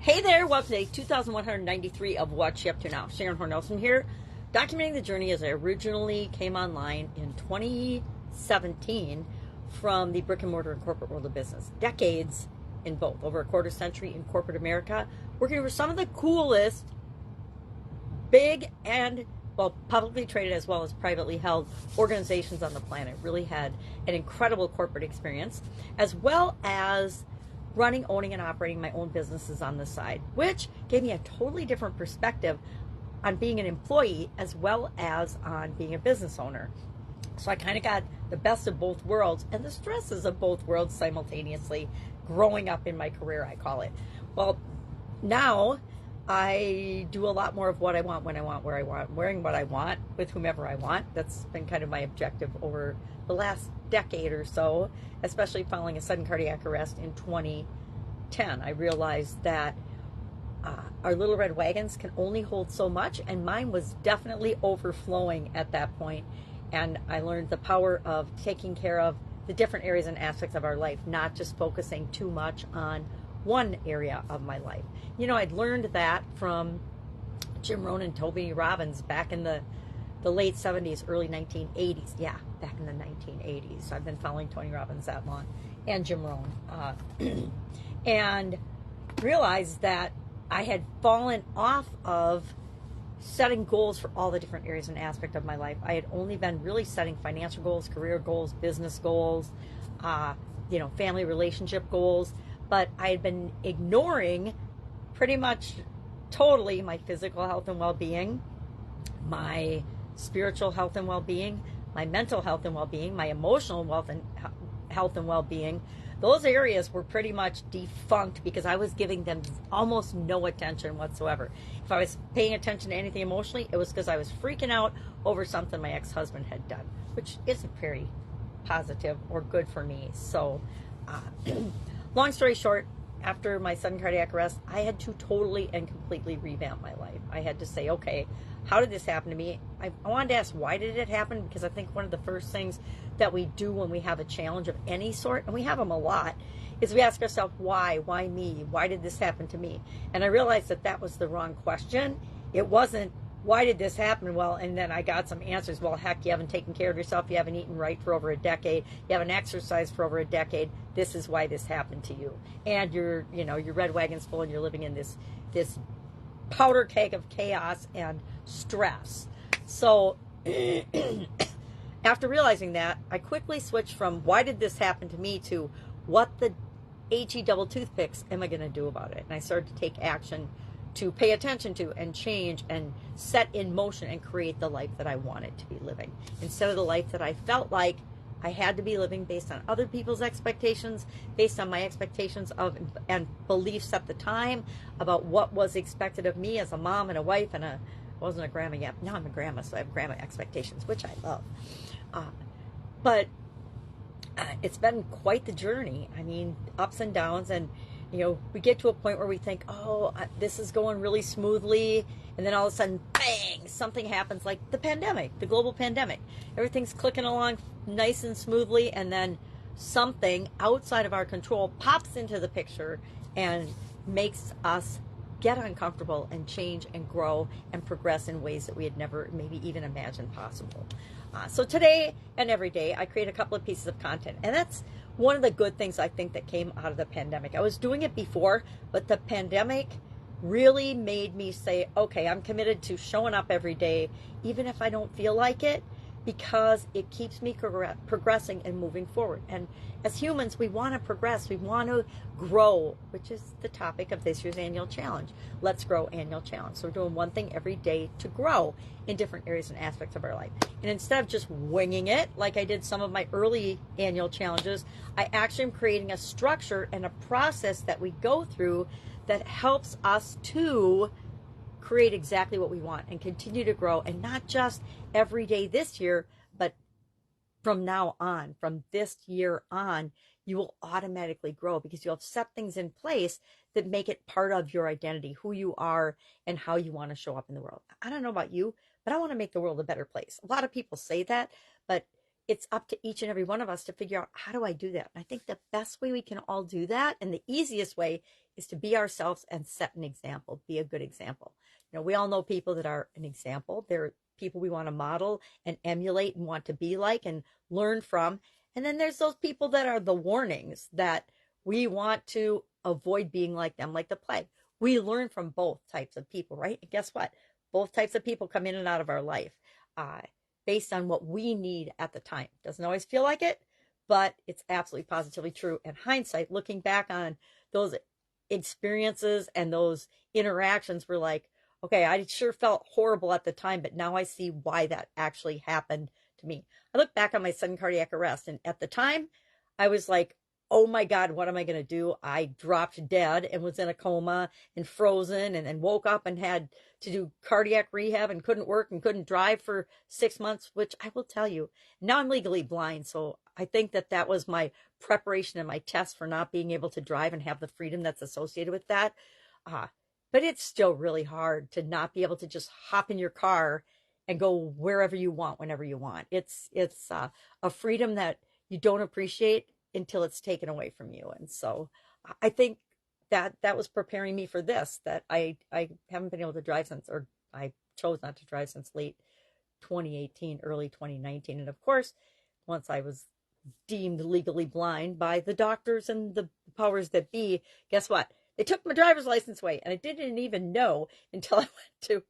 Hey there, welcome to day 2193 of What's You Up To Now. Sharon Horne-Ellstrom here, documenting the journey as I originally came online in 2017 from the brick and mortar and corporate world of business. Decades in both, over a quarter century in corporate America, working for some of the coolest, big and, well, publicly traded as well as privately held organizations on the planet. Really had an incredible corporate experience, as well as running, owning, and operating my own businesses on the side, which gave me a totally different perspective on being an employee as well as on being a business owner. So I kind of got the best of both worlds and the stresses of both worlds simultaneously growing up in my career, I call it. Well, now I do a lot more of what I want, when I want, where I want, wearing what I want, with whomever I want. That's been kind of my objective over the last decade or so, especially following a sudden cardiac arrest in 2010. I realized that our little red wagons can only hold so much, and mine was definitely overflowing at that point. And I learned the power of taking care of the different areas and aspects of our life, not just focusing too much on one area of my life. You know, I'd learned that from Jim Rohn and Tony Robbins back in the late 70s, early 1980s. Yeah, back in the 1980s. So I've been following Tony Robbins that long, and Jim Rohn. And realized that I had fallen off of setting goals for all the different areas and aspects of my life. I had only been really setting financial goals, career goals, business goals, family relationship goals, but I had been ignoring pretty much totally my physical health and well-being, my spiritual health and well-being, my mental health and well-being, my emotional health and well-being. Those areas were pretty much defunct because I was giving them almost no attention whatsoever. If I was paying attention to anything emotionally, it was because I was freaking out over something my ex-husband had done, which isn't very positive or good for me. So, long story short, after my sudden cardiac arrest, I had to totally and completely revamp my life. I had to say, okay, how did this happen to me? I wanted to ask, why did it happen? Because I think one of the first things that we do when we have a challenge of any sort, and we have them a lot, is we ask ourselves, why? Why me? Why did this happen to me? And I realized that that was the wrong question. It wasn't, why did this happen? Well, and then I got some answers. Well, heck, you haven't taken care of yourself. You haven't eaten right for over a decade. You haven't exercised for over a decade. This is why this happened to you. And your red wagon's full, and you're living in this powder keg of chaos and stress. So after realizing that, I quickly switched from why did this happen to me to what the HE double toothpicks am I going to do about it? And I started to take action to pay attention to and change and set in motion and create the life that I wanted to be living, instead of the life that I felt like I had to be living based on other people's expectations, based on my expectations of and beliefs at the time about what was expected of me as a mom and a wife and I wasn't a grandma yet. Now I'm a grandma, so I have grandma expectations, which I love. But it's been quite the journey. I mean, ups and downs, and we get to a point where we think, oh, this is going really smoothly, and then all of a sudden, bang, something happens, like the pandemic, the global pandemic. Everything's clicking along nice and smoothly, and then something outside of our control pops into the picture and makes us get uncomfortable and change and grow and progress in ways that we had never maybe even imagined possible. So today and every day, I create a couple of pieces of content, and that's one of the good things I think that came out of the pandemic. I was doing it before, but the pandemic really made me say, okay, I'm committed to showing up every day, even if I don't feel like it, because it keeps me progressing and moving forward. And as humans, we want to progress. We want to grow, which is the topic of this year's annual challenge. Let's Grow annual challenge. So we're doing one thing every day to grow in different areas and aspects of our life. And instead of just winging it, like I did some of my early annual challenges, I actually am creating a structure and a process that we go through that helps us to create exactly what we want and continue to grow, and not just every day this year, but from now on, from this year on, you will automatically grow because you'll have set things in place that make it part of your identity, who you are and how you want to show up in the world. I don't know about you, but I want to make the world a better place. A lot of people say that, but it's up to each and every one of us to figure out, how do I do that? And I think the best way we can all do that, and the easiest way, is to be ourselves and set an example, be a good example. We all know people that are an example. They're people we want to model and emulate and want to be like and learn from. And then there's those people that are the warnings that we want to avoid being like them, like the plague. We learn from both types of people, right? And guess what? Both types of people come in and out of our life based on what we need at the time. Doesn't always feel like it, but it's absolutely positively true. And hindsight, looking back on those experiences and those interactions, we're like, okay, I sure felt horrible at the time, but now I see why that actually happened to me. I look back on my sudden cardiac arrest, and at the time, I was like, oh my God, what am I going to do? I dropped dead and was in a coma and frozen, and then woke up and had to do cardiac rehab and couldn't work and couldn't drive for 6 months, which I will tell you, now I'm legally blind. So I think that was my preparation and my test for not being able to drive and have the freedom that's associated with that. But it's still really hard to not be able to just hop in your car and go wherever you want, whenever you want. It's a freedom that you don't appreciate until it's taken away from you. And so I think that was preparing me for this, that I haven't been able to drive since, or I chose not to drive since late 2018, early 2019. And of course, once I was deemed legally blind by the doctors and the powers that be, guess what? They took my driver's license away, and I didn't even know until I went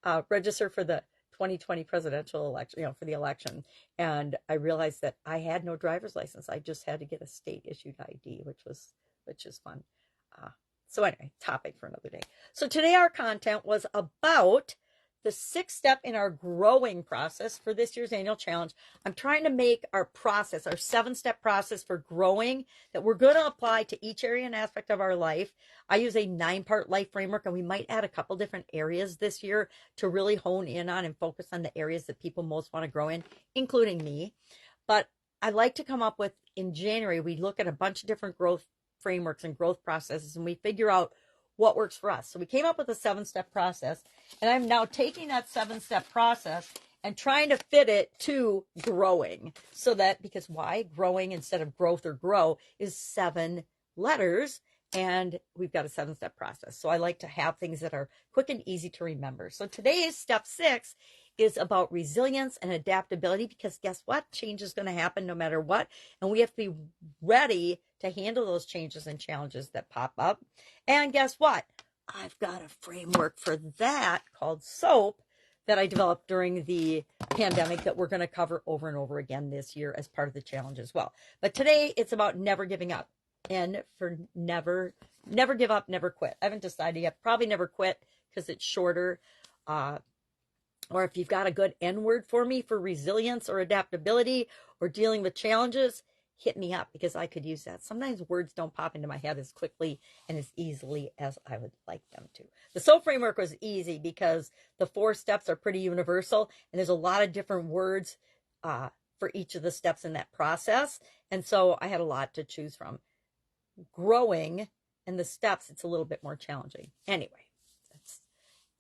to register for the 2020 presidential election, for the election. And I realized that I had no driver's license. I just had to get a state issued ID, which is fun. So anyway, topic for another day. So today our content was about the 6th step in our growing process for this year's annual challenge. I'm trying to make our process, our 7-step process for growing, that we're going to apply to each area and aspect of our life. I use a 9-part life framework, and we might add a couple different areas this year to really hone in on and focus on the areas that people most want to grow in, including me. But I like to come up with, in January, we look at a bunch of different growth frameworks and growth processes, and we figure out what works for us. So we came up with a 7-step process, and I'm now taking that 7-step process and trying to fit it to growing. So that, because why? Growing instead of growth or grow is 7 letters, and we've got a 7-step process. So I like to have things that are quick and easy to remember. So today's step 6 is about resilience and adaptability, because guess what? Change is going to happen no matter what. And we have to be ready to handle those changes and challenges that pop up. And guess what? I've got a framework for that called SOAP that I developed during the pandemic that we're going to cover over and over again this year as part of the challenge as well. But today it's about never giving up. And for never give up, never quit. I haven't decided yet. Probably never quit because it's shorter. Or if you've got a good N word for me for resilience or adaptability or dealing with challenges, hit me up, because I could use that. Sometimes words don't pop into my head as quickly and as easily as I would like them to. The SOAP framework was easy because the 4 steps are pretty universal, and there's a lot of different words for each of the steps in that process. And so I had a lot to choose from. Growing and the steps, it's a little bit more challenging. Anyway,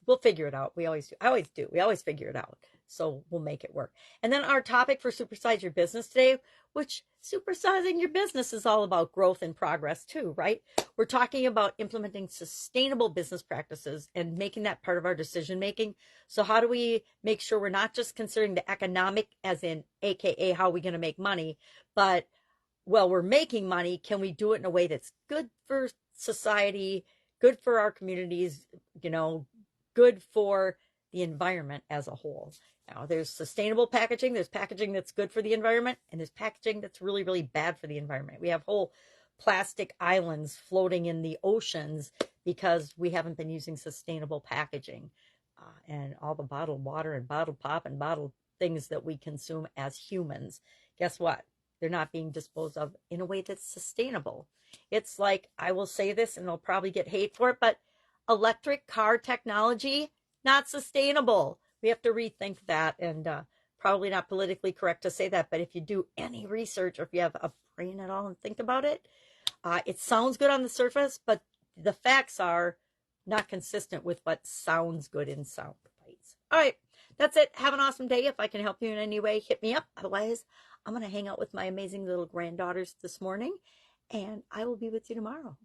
we'll figure it out. We always do. I always do. We always figure it out. So we'll make it work. And then our topic for Supersize Your Business today, which supersizing your business is all about growth and progress too, right? We're talking about implementing sustainable business practices and making that part of our decision making. So how do we make sure we're not just considering the economic, as in AKA how are we going to make money, but well, we're making money, can we do it in a way that's good for society, good for our communities, good for the environment as a whole. Now, there's sustainable packaging. There's packaging that's good for the environment, and there's packaging that's really, really bad for the environment. We have whole plastic islands floating in the oceans because we haven't been using sustainable packaging. And all the bottled water and bottled pop and bottled things that we consume as humans, guess what? They're not being disposed of in a way that's sustainable. It's like, I will say this, and they'll probably get hate for it, but electric car technology, not sustainable. We have to rethink that, and probably not politically correct to say that, but if you do any research, or if you have a brain at all and think about it, it sounds good on the surface, but the facts are not consistent with what sounds good in sound bites. All right, that's it. Have an awesome day. If I can help you in any way, hit me up. Otherwise, I'm going to hang out with my amazing little granddaughters this morning, and I will be with you tomorrow.